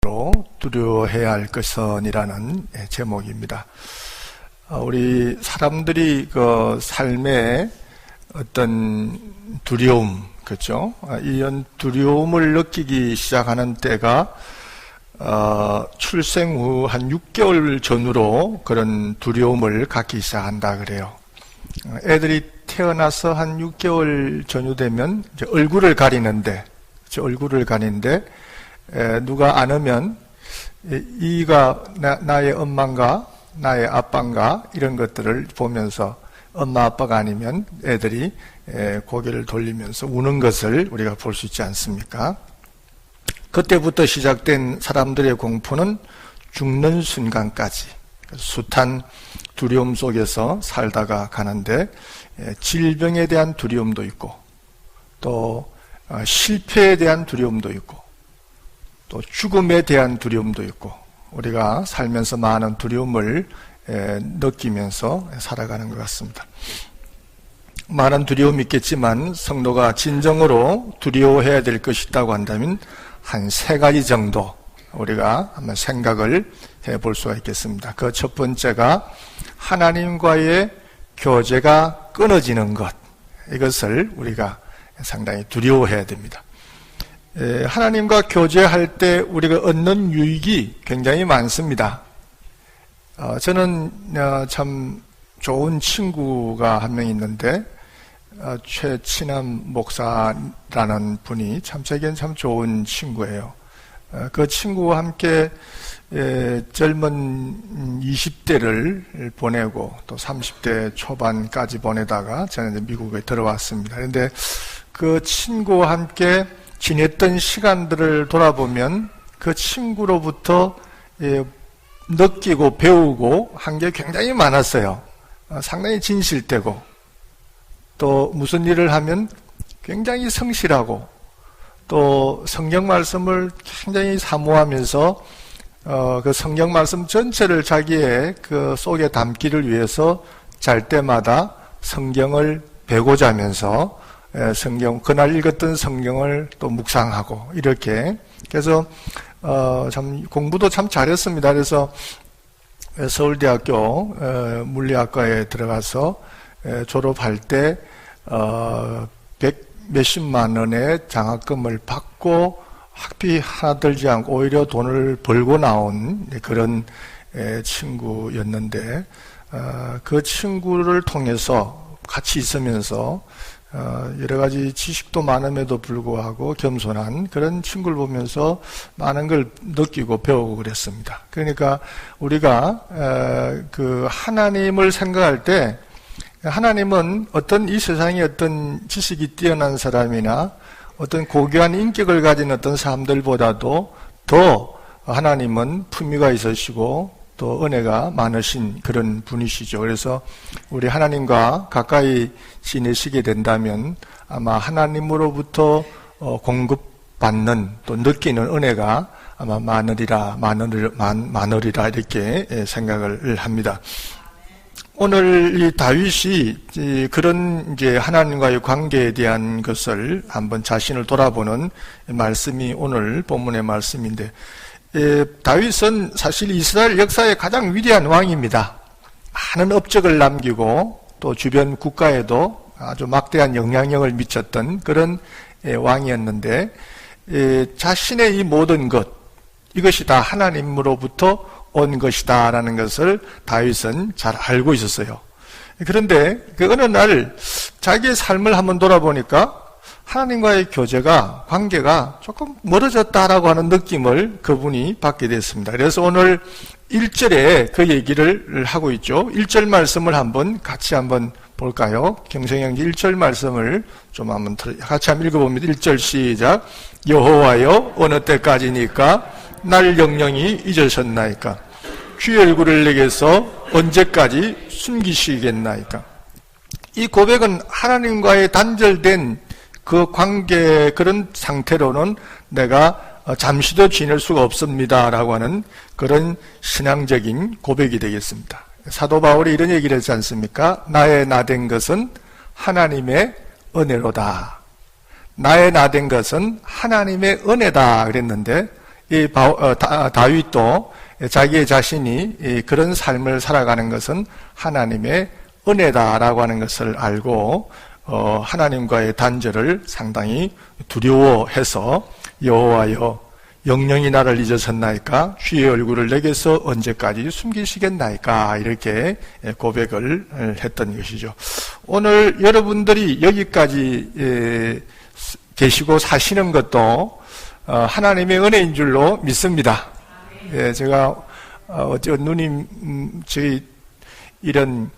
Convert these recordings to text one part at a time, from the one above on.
제목으로 두려워해야 할 것은이라는 제목입니다. 우리 사람들이 그 삶에 어떤 두려움, 그렇죠? 이런 두려움을 느끼기 시작하는 때가 출생 후 한 6개월 전후로 그런 두려움을 갖기 시작한다 그래요. 애들이 태어나서 한 6개월 전후 되면 이제 얼굴을 가리는데 누가 안으면 이가 나의 엄마인가 나의 아빠인가 이런 것들을 보면서 엄마 아빠가 아니면 애들이 고개를 돌리면서 우는 것을 우리가 볼 수 있지 않습니까? 그때부터 시작된 사람들의 공포는 죽는 순간까지 숱한 두려움 속에서 살다가 가는데, 질병에 대한 두려움도 있고 또 실패에 대한 두려움도 있고 또 죽음에 대한 두려움도 있고, 우리가 살면서 많은 두려움을 느끼면서 살아가는 것 같습니다. 많은 두려움이 있겠지만 성도가 진정으로 두려워해야 될 것이 있다고 한다면 한 3가지 정도 우리가 한번 생각을 해볼 수가 있겠습니다. 그 첫 번째가 하나님과의 교제가 끊어지는 것, 이것을 우리가 상당히 두려워해야 됩니다. 하나님과 교제할 때 우리가 얻는 유익이 굉장히 많습니다. 저는 참 좋은 친구가 한 명 있는데, 최친남 목사라는 분이 제겐 참 좋은 친구예요. 그 친구와 함께 젊은 20대를 보내고 또 30대 초반까지 보내다가 저는 이제 미국에 들어왔습니다. 그런데 그 친구와 함께 지냈던 시간들을 돌아보면 그 친구로부터 느끼고 배우고 한 게 굉장히 많았어요. 상당히 진실되고 또 무슨 일을 하면 굉장히 성실하고 또 성경 말씀을 굉장히 사모하면서 그 성경 말씀 전체를 자기의 그 속에 담기를 위해서 잘 때마다 성경을 배고자 하면서 그날 읽었던 성경을 또 묵상하고 이렇게, 그래서 참 공부도 참 잘했습니다. 그래서 서울대학교 물리학과에 들어가서 졸업할 때 100몇십만 원의 장학금을 받고 학비 하나 들지 않고 오히려 돈을 벌고 나온 그런 친구였는데, 그 친구를 통해서 같이 있으면서 여러 가지 지식도 많음에도 불구하고 겸손한 그런 친구를 보면서 많은 걸 느끼고 배우고 그랬습니다. 그러니까 우리가 그 하나님을 생각할 때, 하나님은 어떤 이 세상에 어떤 지식이 뛰어난 사람이나 어떤 고귀한 인격을 가진 어떤 사람들보다도 더 하나님은 품위가 있으시고 또 은혜가 많으신 그런 분이시죠. 그래서 우리 하나님과 가까이 지내시게 된다면 아마 하나님으로부터 공급받는 또 느끼는 은혜가 아마 많으리라 이렇게 생각을 합니다. 오늘 이 다윗이 그런 이제 하나님과의 관계에 대한 것을 한번 자신을 돌아보는 말씀이 오늘 본문의 말씀인데, 다윗은 사실 이스라엘 역사의 가장 위대한 왕입니다. 많은 업적을 남기고 또 주변 국가에도 아주 막대한 영향력을 미쳤던 그런 왕이었는데, 자신의 이 모든 것, 이것이 다 하나님으로부터 온 것이다 라는 것을 다윗은 잘 알고 있었어요. 그런데 그 어느 날 자기의 삶을 한번 돌아보니까 하나님과의 관계가 조금 멀어졌다라고 하는 느낌을 그분이 받게 됐습니다. 그래서 오늘 1절에 그 얘기를 하고 있죠. 1절 말씀을 같이 한번 볼까요? 경성형제 1절 말씀을 좀 한번 같이 한번 읽어봅니다. 1절 시작. 여호와여, 어느 때까지니까 날 영영히 잊으셨나이까? 주의 얼굴을 내게서 언제까지 숨기시겠나이까? 이 고백은 하나님과의 단절된 그 관계, 그런 상태로는 내가 잠시도 지낼 수가 없습니다 라고 하는 그런 신앙적인 고백이 되겠습니다. 사도 바울이 이런 얘기를 했지 않습니까? 나의 나된 것은 하나님의 은혜로다. 나의 나된 것은 하나님의 은혜다 그랬는데, 다윗도 자기의 자신이 그런 삶을 살아가는 것은 하나님의 은혜다라고 하는 것을 알고 하나님과의 단절을 상당히 두려워해서 여호와여 영영이 나를 잊으셨나이까 주의 얼굴을 내게서 언제까지 숨기시겠나이까 이렇게 고백을 했던 것이죠. 오늘 여러분들이 여기까지 계시고 사시는 것도 하나님의 은혜인 줄로 믿습니다. 제가 누님 저희 이런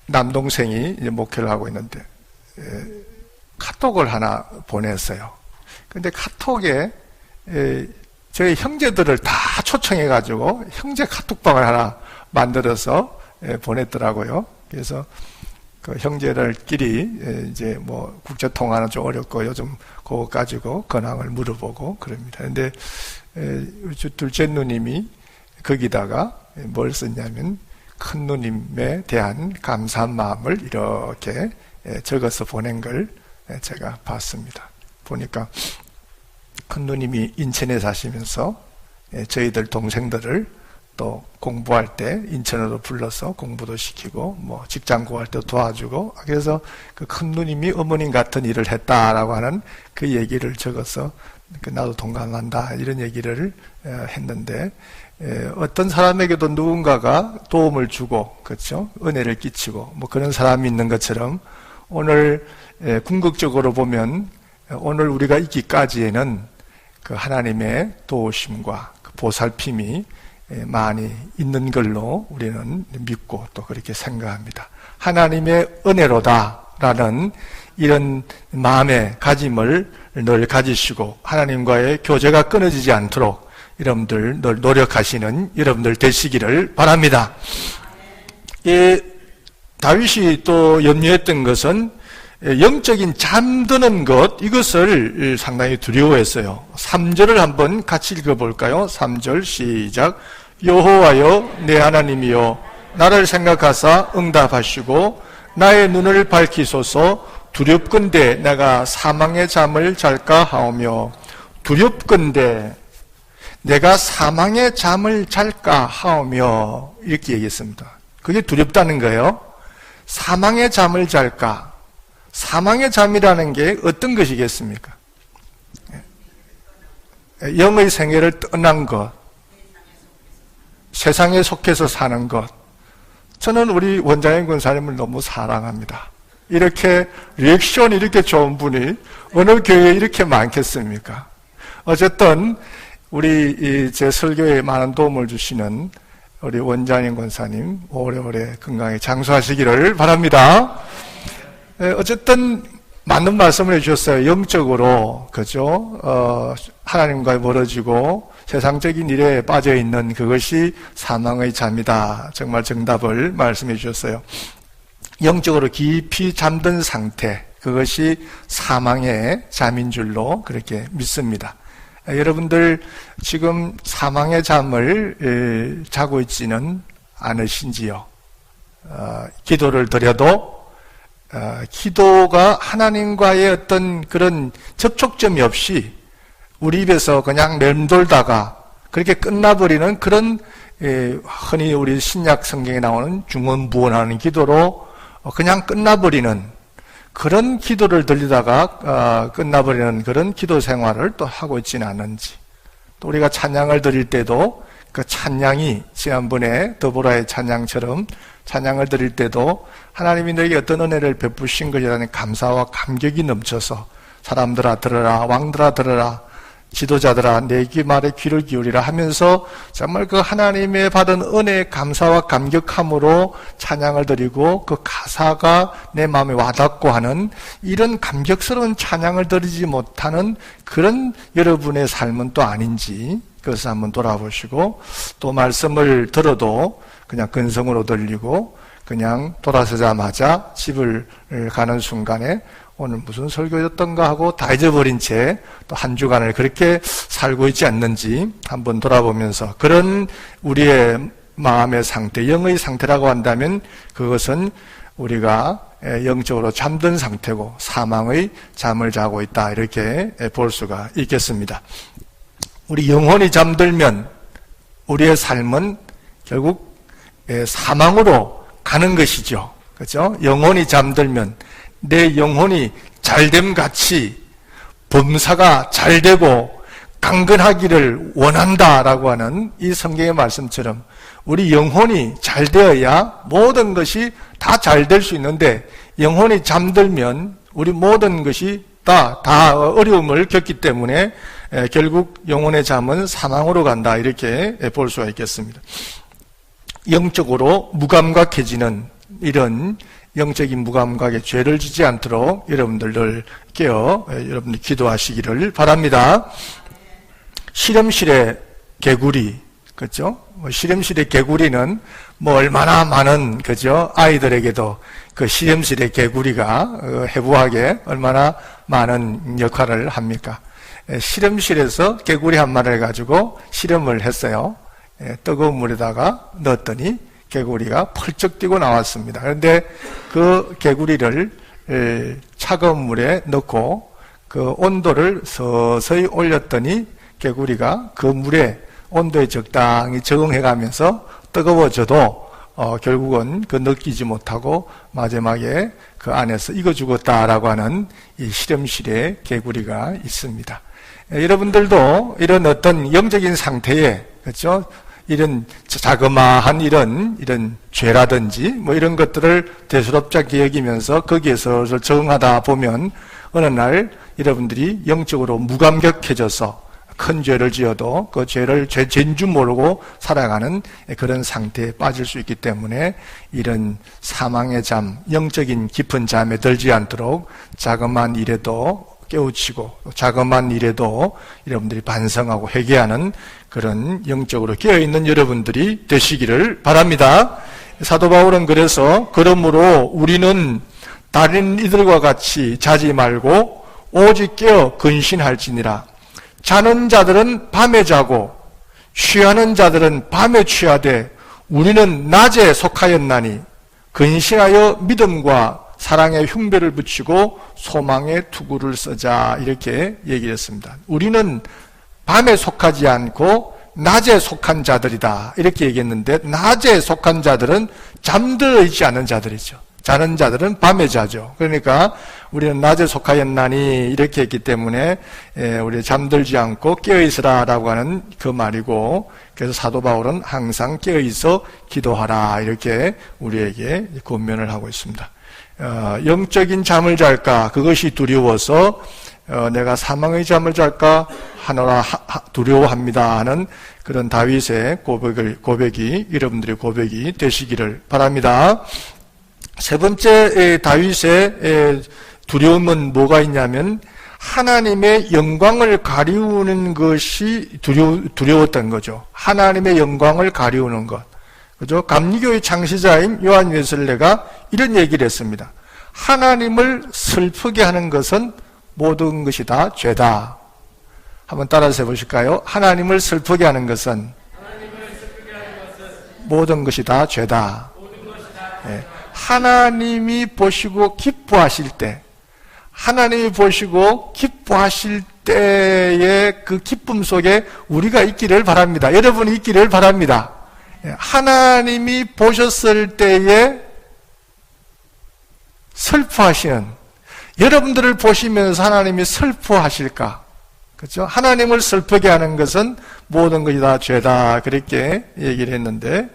남동생이 이제 목회를 하고 있는데 카톡을 하나 보냈어요. 근데 카톡에 저희 형제들을 다 초청해가지고 형제 카톡방을 하나 만들어서 보냈더라고요. 그래서 그 형제들끼리 이제 뭐 국제 통화는 좀 어렵고 요즘 그거 가지고 근황을 물어보고 그럽니다. 근데 둘째 누님이 거기다가 뭘 썼냐면 큰 누님에 대한 감사한 마음을 이렇게 적어서 보낸 걸 제가 봤습니다. 보니까 큰 누님이 인천에 사시면서 저희들 동생들을 또 공부할 때 인천으로 불러서 공부도 시키고 뭐 직장 구할 때 도와주고 그래서 그 큰 누님이 어머님 같은 일을 했다라고 하는 그 얘기를 적어서 나도 동감한다 이런 얘기를 했는데 어떤 사람에게도 누군가가 도움을 주고 그렇죠? 은혜를 끼치고 뭐 그런 사람이 있는 것처럼 오늘 궁극적으로 보면 오늘 우리가 있기까지에는 그 하나님의 도우심과 그 보살핌이 많이 있는 걸로 우리는 믿고 또 그렇게 생각합니다. 하나님의 은혜로다라는 이런 마음의 가짐을 늘 가지시고 하나님과의 교제가 끊어지지 않도록 여러분들 늘 노력하시는 여러분들 되시기를 바랍니다. 다윗이 또 염려했던 것은 영적인 잠드는 것 이것을 상당히 두려워했어요. 3절을 한번 같이 읽어볼까요? 3절 시작. 여호와여 내 하나님이여 나를 생각하사 응답하시고 나의 눈을 밝히소서. 두렵건대 내가 사망의 잠을 잘까 하오며. 두렵건대 내가 사망의 잠을 잘까 하오며 이렇게 얘기했습니다. 그게 두렵다는 거예요. 사망의 잠을 잘까. 사망의 잠이라는 게 어떤 것이겠습니까? 영의 생애를 떠난 것, 세상에 속해서 사는 것. 저는 우리 원장님 권사님을 너무 사랑합니다. 이렇게 리액션이 이렇게 좋은 분이 어느 교회에 이렇게 많겠습니까? 어쨌든 우리 제 설교에 많은 도움을 주시는 우리 원장님 권사님 오래오래 건강히 장수하시기를 바랍니다. 어쨌든 맞는 말씀을 해주셨어요. 영적으로 그죠? 하나님과 멀어지고 세상적인 일에 빠져있는 그것이 사망의 잠이다. 정말 정답을 말씀해 주셨어요. 영적으로 깊이 잠든 상태 그것이 사망의 잠인 줄로 그렇게 믿습니다. 여러분들 지금 사망의 잠을 자고 있지는 않으신지요? 기도를 드려도 기도가 하나님과의 어떤 그런 접촉점이 없이 우리 입에서 그냥 맴돌다가 그렇게 끝나버리는 그런 흔히 우리 신약 성경에 나오는 중언부언하는 기도로 그냥 끝나버리는 그런 기도를 드리다가 끝나버리는 그런 기도 생활을 또 하고 있지는 않은지, 또 우리가 찬양을 드릴 때도 그 찬양이 지난번에 더보라의 찬양처럼 찬양을 드릴 때도 하나님이 너에게 어떤 은혜를 베푸신 것이라는 감사와 감격이 넘쳐서 사람들아 들어라, 왕들아 들어라, 지도자들아 내 말에 귀를 기울이라 하면서 정말 그 하나님의 받은 은혜의 감사와 감격함으로 찬양을 드리고 그 가사가 내 마음에 와닿고 하는 이런 감격스러운 찬양을 드리지 못하는 그런 여러분의 삶은 또 아닌지 그것을 한번 돌아보시고, 또 말씀을 들어도 그냥 근성으로 들리고 그냥 돌아서자마자 집을 가는 순간에 오늘 무슨 설교였던가 하고 다 잊어버린 채 또 한 주간을 그렇게 살고 있지 않는지 한번 돌아보면서, 그런 우리의 마음의 상태, 영의 상태라고 한다면 그것은 우리가 영적으로 잠든 상태고 사망의 잠을 자고 있다, 이렇게 볼 수가 있겠습니다. 우리 영혼이 잠들면 우리의 삶은 결국 사망으로 가는 것이죠. 그렇죠? 영혼이 잠들면 내 영혼이 잘됨 같이 범사가 잘되고 강건하기를 원한다라고 하는 이 성경의 말씀처럼 우리 영혼이 잘 되어야 모든 것이 다 잘 될 수 있는데, 영혼이 잠들면 우리 모든 것이 다 어려움을 겪기 때문에 결국 영혼의 잠은 사망으로 간다, 이렇게 볼 수가 있겠습니다. 영적으로 무감각해지는 이런 영적인 무감각에 죄를 지지 않도록 여러분들 늘 여러분들 기도하시기를 바랍니다. 실험실의 개구리, 그렇죠? 실험실의 개구리는 얼마나 많은, 그죠? 아이들에게도 그 실험실의 개구리가 해부하게 얼마나 많은 역할을 합니까? 실험실에서 개구리 한 마리를 가지고 실험을 했어요. 뜨거운 물에다가 넣었더니 개구리가 펄쩍 뛰고 나왔습니다. 그런데 그 개구리를 차가운 물에 넣고 그 온도를 서서히 올렸더니 개구리가 그 물에 온도에 적당히 적응해가면서 뜨거워져도 결국은 그 느끼지 못하고 마지막에 그 안에서 익어 죽었다라고 하는 이 실험실에 개구리가 있습니다. 여러분들도 이런 어떤 영적인 상태에, 그렇죠? 이런 자그마한 이런 죄라든지 이런 것들을 대수롭지 않게 여기면서 거기에서 적응하다 보면 어느 날 여러분들이 영적으로 무감격해져서 큰 죄를 지어도 그 죄인 줄 모르고 살아가는 그런 상태에 빠질 수 있기 때문에 이런 사망의 잠, 영적인 깊은 잠에 들지 않도록 자그마한 일에도 깨우치고 자그마한 일에도 여러분들이 반성하고 회개하는 그런 영적으로 깨어있는 여러분들이 되시기를 바랍니다. 사도 바울은 그래서 그러므로 우리는 다른 이들과 같이 자지 말고 오직 깨어 근신할지니라. 자는 자들은 밤에 자고 취하는 자들은 밤에 취하되 우리는 낮에 속하였나니 근신하여 믿음과 사랑의 흉배를 붙이고 소망의 투구를 쓰자, 이렇게 얘기를 했습니다. 우리는 밤에 속하지 않고 낮에 속한 자들이다, 이렇게 얘기했는데 낮에 속한 자들은 잠들어 있지 않은 자들이죠. 자는 자들은 밤에 자죠. 그러니까 우리는 낮에 속하였나니 이렇게 했기 때문에 우리 잠들지 않고 깨어있으라라고 하는 그 말이고, 그래서 사도 바울은 항상 깨어있어 기도하라, 이렇게 우리에게 권면을 하고 있습니다. 영적인 잠을 잘까 그것이 두려워서 내가 사망의 잠을 잘까 하노라 두려워합니다 하는 그런 다윗의 고백이 여러분들의 고백이 되시기를 바랍니다. 세 번째 다윗의 두려움은 뭐가 있냐면 하나님의 영광을 가리우는 것이 두려웠던 거죠. 하나님의 영광을 가리우는 것. 그죠? 감리교의 창시자인 요한 웨슬레가 이런 얘기를 했습니다. 하나님을 슬프게 하는 것은 모든 것이 다 죄다. 한번 따라서 해보실까요? 하나님을 슬프게 하는 것은 모든 것이 다 죄다. 네. 하나님이 보시고 기뻐하실 때, 하나님이 보시고 기뻐하실 때의 그 기쁨 속에 우리가 있기를 바랍니다. 여러분이 있기를 바랍니다. 하나님이 보셨을 때에 슬퍼하시는, 여러분들을 보시면서 하나님이 슬퍼하실까? 그렇죠? 하나님을 슬프게 하는 것은 모든 것이 다 죄다, 그렇게 얘기를 했는데,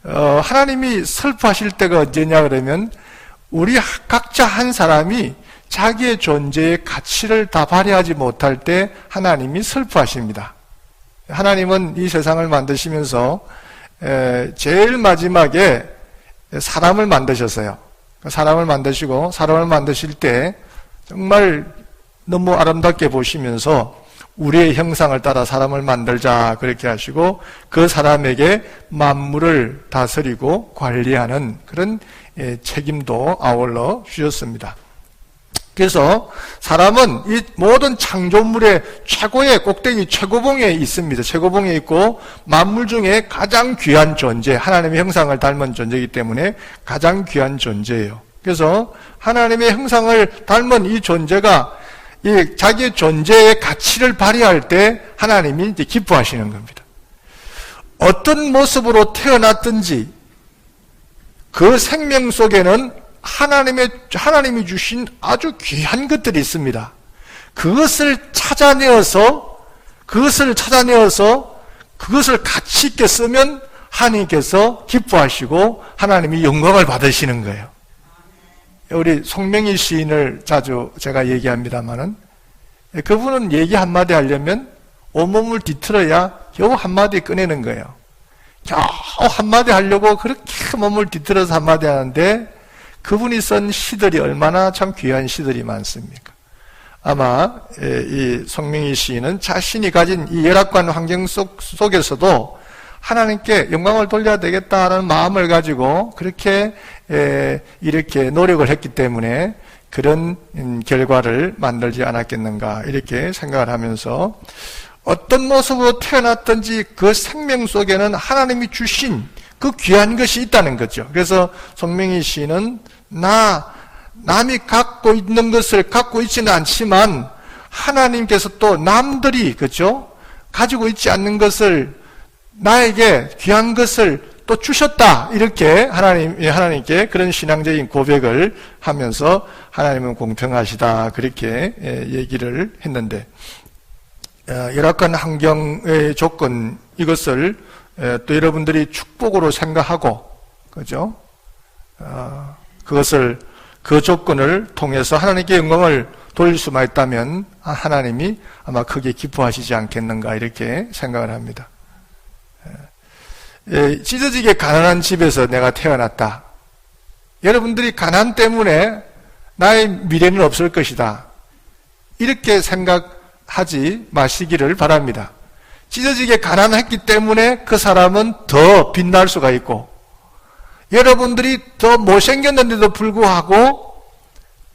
하나님이 슬퍼하실 때가 언제냐 그러면 우리 각자 한 사람이 자기의 존재의 가치를 다 발휘하지 못할 때 하나님이 슬퍼하십니다. 하나님은 이 세상을 만드시면서 제일 마지막에 사람을 만드셨어요. 사람을 만드시고 사람을 만드실 때 정말 너무 아름답게 보시면서 우리의 형상을 따라 사람을 만들자 그렇게 하시고 그 사람에게 만물을 다스리고 관리하는 그런 책임도 아울러 주셨습니다. 그래서 사람은 이 모든 창조물의 최고의 꼭대기 최고봉에 있습니다. 최고봉에 있고 만물 중에 가장 귀한 존재, 하나님의 형상을 닮은 존재이기 때문에 가장 귀한 존재예요. 그래서 하나님의 형상을 닮은 이 존재가 이 자기의 존재의 가치를 발휘할 때 하나님이 이제 기뻐하시는 겁니다. 어떤 모습으로 태어났든지 그 생명 속에는 하나님이 주신 아주 귀한 것들이 있습니다. 그것을 찾아내어서 그것을 가치 있게 쓰면 하나님께서 기뻐하시고 하나님이 영광을 받으시는 거예요. 우리 송명희 시인을 자주 제가 얘기합니다만은 그분은 얘기 한마디 하려면 온몸을 뒤틀어야 겨우 한마디 꺼내는 거예요. 겨우 한마디 하려고 그렇게 몸을 뒤틀어서 한마디 하는데 그분이 쓴 시들이 얼마나 참 귀한 시들이 많습니까? 아마 이 송명희 시인은 자신이 가진 이 열악한 환경 속에서도 하나님께 영광을 돌려야 되겠다는 마음을 가지고 그렇게 이렇게 노력을 했기 때문에 그런 결과를 만들지 않았겠는가 이렇게 생각을 하면서 어떤 모습으로 태어났든지 그 생명 속에는 하나님이 주신 그 귀한 것이 있다는 거죠. 그래서 송명희 시인은 남이 갖고 있는 것을 갖고 있지는 않지만 하나님께서 또 남들이 그죠? 가지고 있지 않는 것을 나에게 귀한 것을 또 주셨다 이렇게 하나님께 그런 신앙적인 고백을 하면서 하나님은 공평하시다 그렇게 얘기를 했는데 열악한 환경의 조건 이것을 또 여러분들이 축복으로 생각하고 그죠? 그것을 그 조건을 통해서 하나님께 영광을 돌릴 수만 있다면 하나님이 아마 크게 기뻐하시지 않겠는가 이렇게 생각을 합니다. 찢어지게 가난한 집에서 내가 태어났다. 여러분들이 가난 때문에 나의 미래는 없을 것이다. 이렇게 생각하지 마시기를 바랍니다. 찢어지게 가난했기 때문에 그 사람은 더 빛날 수가 있고 여러분들이 더 못생겼는데도 불구하고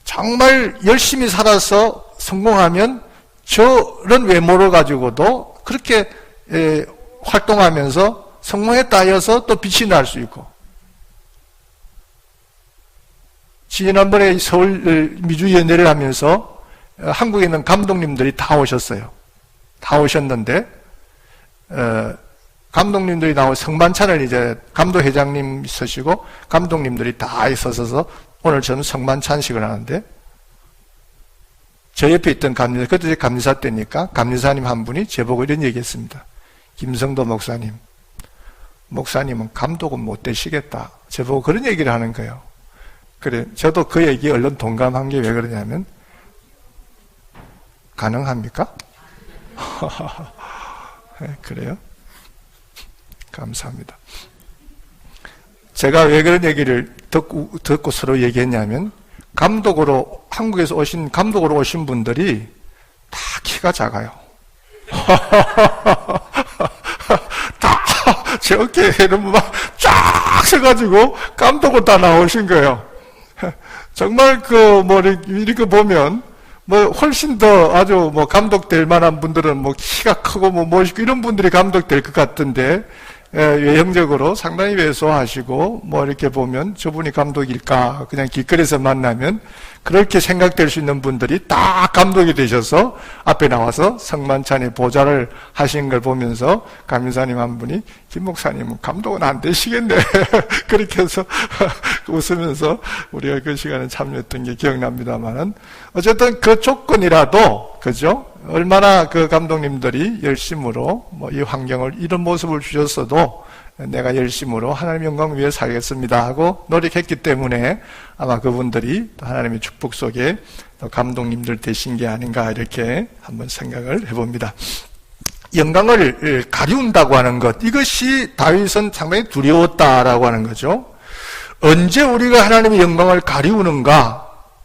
정말 열심히 살아서 성공하면 저런 외모를 가지고도 그렇게 활동하면서 성공했다 하여서 또 빛이 날 수 있고 지난번에 서울 미주연대를 하면서 한국에 있는 감독님들이 다 오셨어요. 다 오셨는데 감독님들이 나오고 성만찬을 이제 감독회장님 서시고 감독님들이 다 있어서 오늘 저는 성만찬식을 하는데 저 옆에 있던 감리사, 그때 감리사 때니까 감리사님 한 분이 제보고 이런 얘기했습니다. 김성도 목사님은 감독은 못 되시겠다. 제보고 그런 얘기를 하는 거예요. 그래, 저도 그 얘기에 얼른 동감한 게 왜 그러냐면 가능합니까? 네, 그래요? 감사합니다. 제가 왜 그런 얘기를 듣고 서로 얘기했냐면 한국에서 오신 감독으로 오신 분들이 다 키가 작아요. 다 제 어깨에는 막 쫙 서가지고 감독으로 다 나오신 거예요. 정말 이렇게 보면 훨씬 더 아주 감독 될 만한 분들은 키가 크고 멋있고 이런 분들이 감독 될 것 같은데 외형적으로 상당히 왜소하시고 이렇게 보면 저분이 감독일까 그냥 길거리에서 만나면 그렇게 생각될 수 있는 분들이 다 감독이 되셔서 앞에 나와서 성만찬의 보좌를 하신 걸 보면서 감리사님 한 분이 김 목사님은 감독은 안 되시겠네 그렇게 해서 웃으면서 우리가 그 시간에 참여했던 게 기억납니다만은 어쨌든 그 조건이라도 그죠? 얼마나 그 감독님들이 열심으로 이 환경을 이런 모습을 주셨어도 내가 열심으로 하나님 영광 위해 살겠습니다 하고 노력했기 때문에 아마 그분들이 하나님의 축복 속에 감독님들 되신 게 아닌가 이렇게 한번 생각을 해봅니다. 영광을 가리운다고 하는 것, 이것이 다윗은 상당히 두려웠다라고 하는 거죠. 언제 우리가 하나님의 영광을 가리우는가?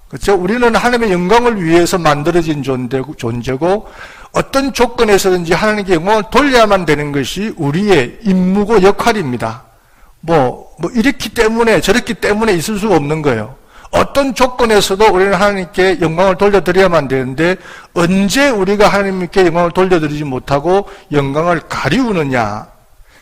그렇죠? 우리는 하나님의 영광을 위해서 만들어진 존재고 어떤 조건에서든지 하나님께 영광을 돌려야만 되는 것이 우리의 임무고 역할입니다. 이렇기 때문에 저렇기 때문에 있을 수가 없는 거예요. 어떤 조건에서도 우리는 하나님께 영광을 돌려드려야만 되는데 언제 우리가 하나님께 영광을 돌려드리지 못하고 영광을 가리우느냐?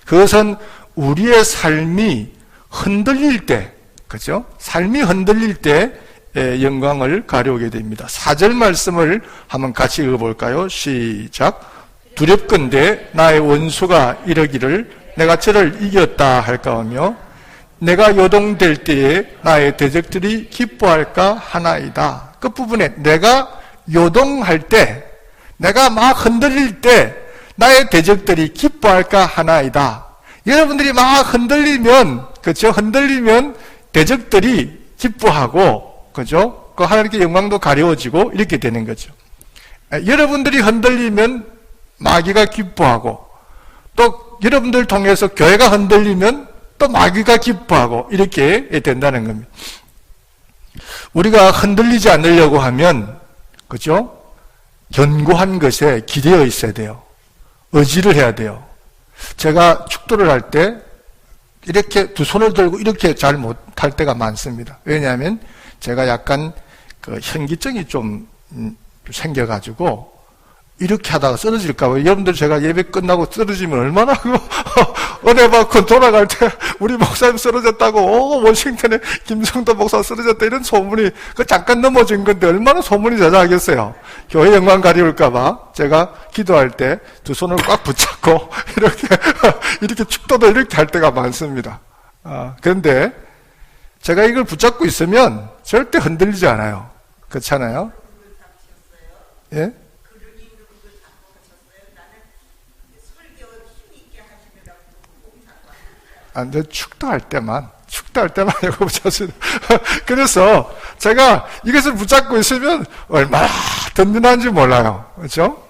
그것은 우리의 삶이 흔들릴 때, 그죠? 삶이 흔들릴 때 영광을 가려오게 됩니다. 4절 말씀을 한번 같이 읽어볼까요? 시작. 두렵건대 나의 원수가 이르기를 내가 저를 이겼다 할까 하며 내가 요동될 때에 나의 대적들이 기뻐할까 하나이다. 끝부분에 내가 요동할 때, 내가 막 흔들릴 때 나의 대적들이 기뻐할까 하나이다. 여러분들이 막 흔들리면, 그렇죠? 흔들리면 대적들이 기뻐하고, 그죠? 그 하나님께 영광도 가려워지고 이렇게 되는 거죠. 여러분들이 흔들리면 마귀가 기뻐하고, 또 여러분들 통해서 교회가 흔들리면 또 마귀가 기뻐하고 이렇게 된다는 겁니다. 우리가 흔들리지 않으려고 하면, 그죠? 견고한 것에 기대어 있어야 돼요. 의지를 해야 돼요. 제가 축도를 할 때 이렇게 두 손을 들고 이렇게 잘 못할 때가 많습니다. 왜냐하면 제가 약간 그 현기증이 좀 생겨가지고 이렇게 하다가 쓰러질까봐. 여러분들 제가 예배 끝나고 쓰러지면 얼마나 은혜 받고 돌아갈 때 우리 목사님 쓰러졌다고, 워싱턴에 김성도 목사 쓰러졌다 이런 소문이, 그 잠깐 넘어진 건데 얼마나 소문이 자자하겠어요. 교회 영광 가리울까봐 제가 기도할 때 두 손을 꽉 붙잡고 이렇게 축도도 이렇게 할 때가 많습니다. 그런데 제가 이걸 붙잡고 있으면 절대 흔들리지 않아요. 그렇잖아요? 예? 축도할 때만 이거 붙였습니다. 그래서 제가 이것을 붙잡고 있으면 얼마나 든든한지 몰라요. 그렇죠?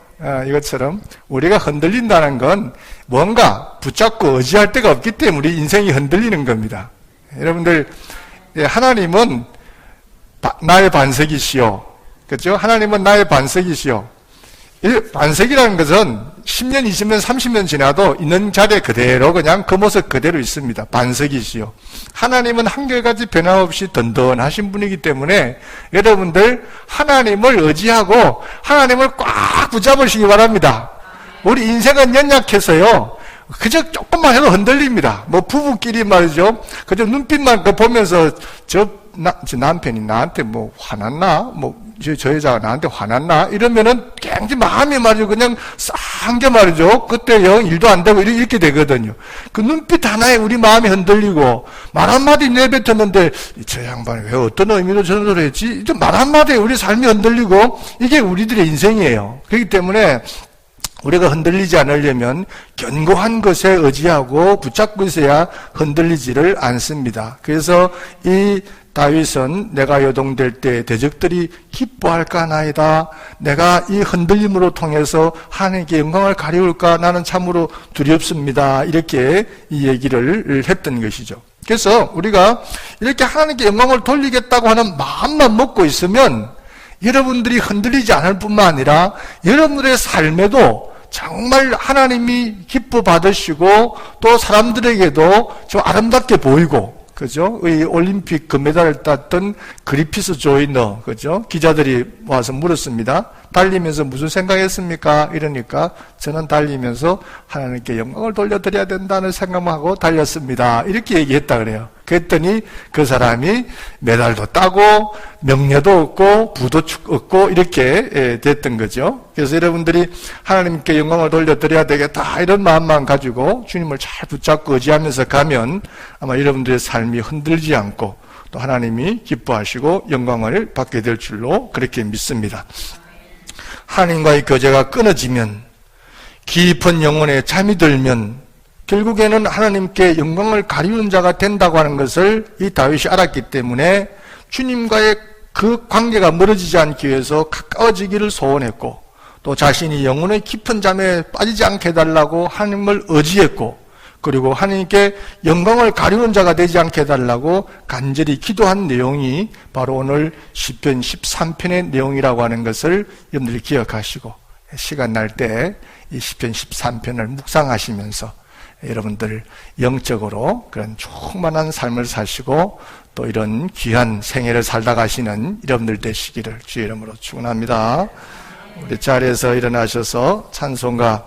이것처럼 우리가 흔들린다는 건 뭔가 붙잡고 의지할 데가 없기 때문에 우리 인생이 흔들리는 겁니다. 여러분들, 하나님은 나의 반석이시오. 그렇죠? 하나님은 나의 반석이시오. 이 반석이라는 것은 10년, 20년, 30년 지나도 있는 자리에 그대로 그냥 그 모습 그대로 있습니다. 반석이시요. 하나님은 한결같이 변함없이 든든하신 분이기 때문에 여러분들 하나님을 의지하고 하나님을 꽉 붙잡으시기 바랍니다. 우리 인생은 연약해서요, 그저 조금만 해도 흔들립니다. 뭐 부부끼리 말이죠, 그저 눈빛만 보면서 저 남편이 나한테 뭐 화났나? 저 여자가 나한테 화났나? 이러면은 굉장히 마음이 말이죠, 그냥 싼게 말이죠, 그때 영 일도 안 되고 이렇게 되거든요. 그 눈빛 하나에 우리 마음이 흔들리고, 말 한마디 내뱉었는데 저 양반이 왜 어떤 의미로 저런 소리 했지? 말 한마디에 우리 삶이 흔들리고, 이게 우리들의 인생이에요. 그렇기 때문에 우리가 흔들리지 않으려면 견고한 것에 의지하고 붙잡고 있어야 흔들리지를 않습니다. 그래서 이 다윗은 내가 요동될 때 대적들이 기뻐할까 하나이다. 내가 이 흔들림으로 통해서 하나님께 영광을 가리울까? 나는 참으로 두렵습니다. 이렇게 이 얘기를 했던 것이죠. 그래서 우리가 이렇게 하나님께 영광을 돌리겠다고 하는 마음만 먹고 있으면 여러분들이 흔들리지 않을 뿐만 아니라 여러분들의 삶에도 정말 하나님이 기뻐 받으시고 또 사람들에게도 좀 아름답게 보이고, 그죠? 이 올림픽 금메달을 땄던 그리피스 조이너, 그죠? 기자들이 와서 물었습니다. 달리면서 무슨 생각했습니까? 이러니까 저는 달리면서 하나님께 영광을 돌려드려야 된다는 생각만 하고 달렸습니다. 이렇게 얘기했다 그래요. 그랬더니 그 사람이 메달도 따고 명예도 얻고 부도 얻고 이렇게 됐던 거죠. 그래서 여러분들이 하나님께 영광을 돌려드려야 되겠다 이런 마음만 가지고 주님을 잘 붙잡고 의지하면서 가면 아마 여러분들의 삶이 흔들리지 않고 또 하나님이 기뻐하시고 영광을 받게 될 줄로 그렇게 믿습니다. 하나님과의 교제가 끊어지면, 깊은 영혼에 잠이 들면 결국에는 하나님께 영광을 가리우는 자가 된다고 하는 것을 이 다윗이 알았기 때문에 주님과의 그 관계가 멀어지지 않기 위해서 가까워지기를 소원했고, 또 자신이 영혼의 깊은 잠에 빠지지 않게 해달라고 하나님을 의지했고, 그리고 하나님께 영광을 가리우는 자가 되지 않게 해달라고 간절히 기도한 내용이 바로 오늘 시편 13편의 내용이라고 하는 것을 여러분들이 기억하시고, 시간 날 때 이 시편 13편을 묵상하시면서 여러분들 영적으로 그런 충만한 삶을 사시고 또 이런 귀한 생애를 살다 가시는 여러분들 되시기를 주의 이름으로 축원합니다. 우리 자리에서 일어나셔서 찬송가